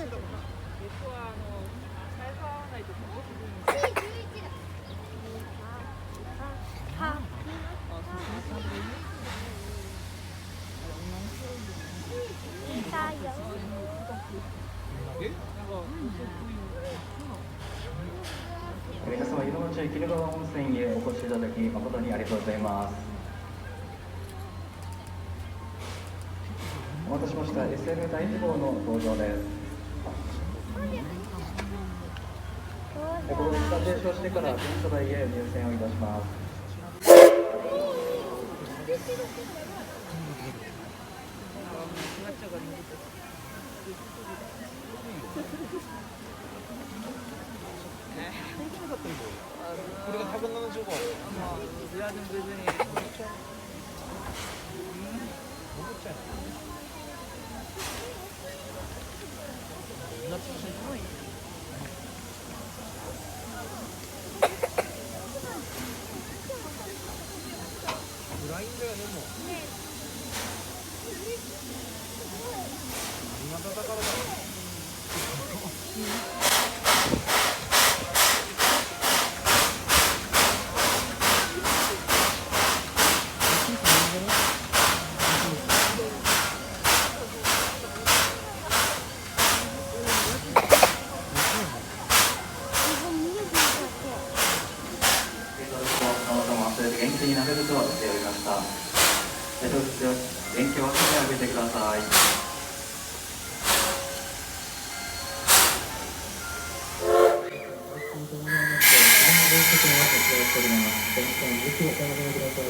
皆様、湯の町鬼怒川温泉へお越しいただき誠にありがとうございます。お待たせしました。 SM 第1号の登場です。ここで一旦停止をしてから電車台へ入線をいたします。これが175。いやでも別に。暗いんだよねもう。今だからだ。元気になれると言っておりました。元気を分けてあげてください。ぜひお楽しみください。